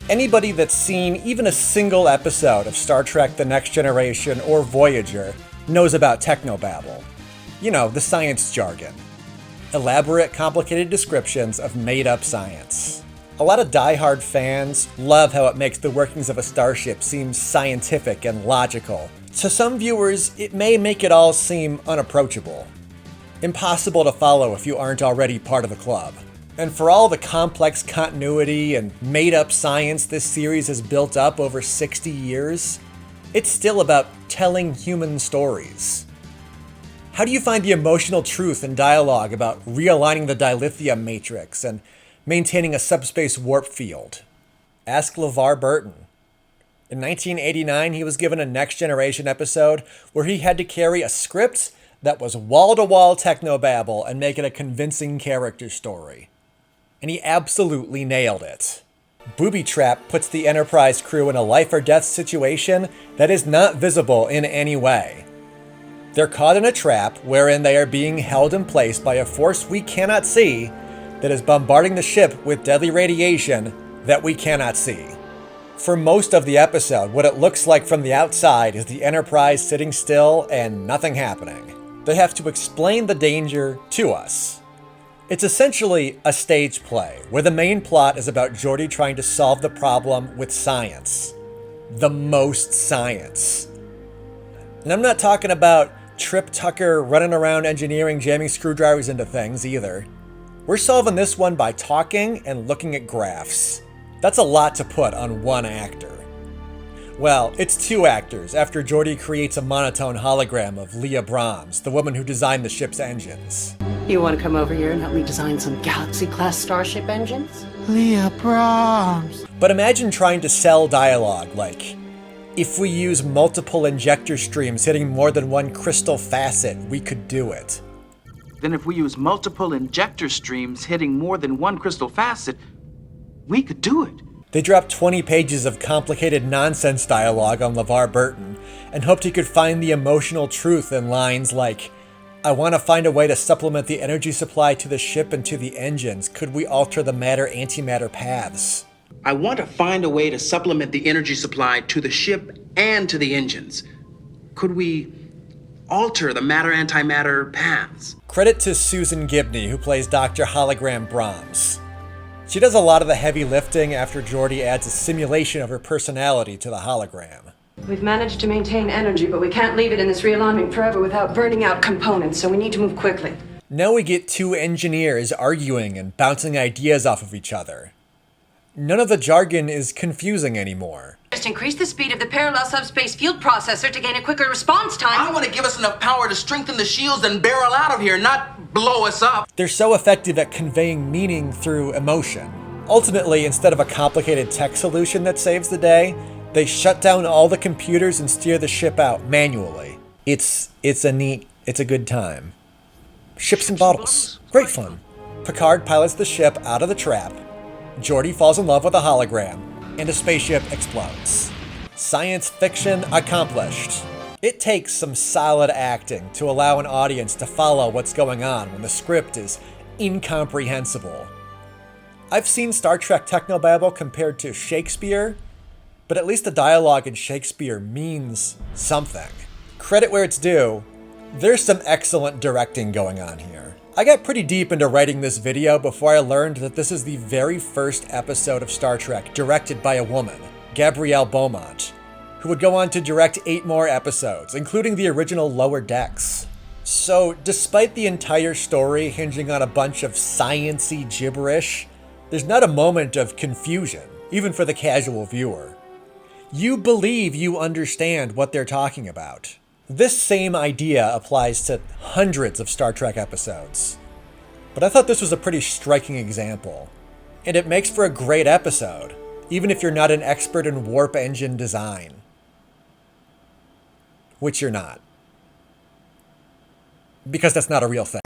Anybody that's seen even a single episode of Star Trek The Next Generation or Voyager knows about technobabble. You know, the science jargon. Elaborate, complicated descriptions of made-up science. A lot of die-hard fans love how it makes the workings of a starship seem scientific and logical. To some viewers, it may make it all seem unapproachable. Impossible to follow if you aren't already part of the club. And for all the complex continuity and made-up science this series has built up over 60 years, it's still about telling human stories. How do you find the emotional truth in dialogue about realigning the dilithium matrix and maintaining a subspace warp field? Ask LeVar Burton. In 1989, he was given a Next Generation episode where he had to carry a script that was wall-to-wall technobabble and make it a convincing character story. And he absolutely nailed it. Booby Trap puts the Enterprise crew in a life-or-death situation that is not visible in any way. They're caught in a trap wherein they are being held in place by a force we cannot see that is bombarding the ship with deadly radiation that we cannot see. For most of the episode, what it looks like from the outside is the Enterprise sitting still and nothing happening. They have to explain the danger to us. It's essentially a stage play, where the main plot is about Geordi trying to solve the problem with science. The most science. And I'm not talking about Trip Tucker running around engineering, jamming screwdrivers into things either. We're solving this one by talking and looking at graphs. That's a lot to put on one actor. Well, it's two actors after Geordi creates a monotone hologram of Leah Brahms, the woman who designed the ship's engines. You want to come over here and help me design some Galaxy-class starship engines? Leah Brahms. But imagine trying to sell dialogue like, if we use multiple injector streams hitting more than one crystal facet, we could do it. Then if we use multiple injector streams hitting more than one crystal facet, we could do it. They dropped 20 pages of complicated nonsense dialogue on LeVar Burton and hoped he could find the emotional truth in lines like, I want to find a way to supplement the energy supply to the ship and to the engines. Could we alter the matter-antimatter paths? I want to find a way to supplement the energy supply to the ship and to the engines. Could we alter the matter-antimatter paths? Credit to Susan Gibney, who plays Dr. Hologram Brahms. She does a lot of the heavy lifting after Geordi adds a simulation of her personality to the hologram. We've managed to maintain energy, but we can't leave it in this realignment forever without burning out components, so we need to move quickly. Now we get two engineers arguing and bouncing ideas off of each other. None of the jargon is confusing anymore. Just increase the speed of the parallel subspace field processor to gain a quicker response time. I want to give us enough power to strengthen the shields and barrel out of here, not blow us up. They're so effective at conveying meaning through emotion. Ultimately, instead of a complicated tech solution that saves the day, they shut down all the computers and steer the ship out manually. It's a good time. Ships and bottles. Great fun. Picard pilots the ship out of the trap. Geordi falls in love with a hologram, and a spaceship explodes. Science fiction accomplished. It takes some solid acting to allow an audience to follow what's going on when the script is incomprehensible. I've seen Star Trek technobabble compared to Shakespeare, but at least the dialogue in Shakespeare means something. Credit where it's due, there's some excellent directing going on here. I got pretty deep into writing this video before I learned that this is the very first episode of Star Trek directed by a woman, Gabrielle Beaumont, who would go on to direct 8 more episodes, including the original Lower Decks. So, despite the entire story hinging on a bunch of science-y gibberish, there's not a moment of confusion, even for the casual viewer. You believe you understand what they're talking about. This same idea applies to hundreds of Star Trek episodes. But I thought this was a pretty striking example. And it makes for a great episode, even if you're not an expert in warp engine design. Which you're not. Because that's not a real thing.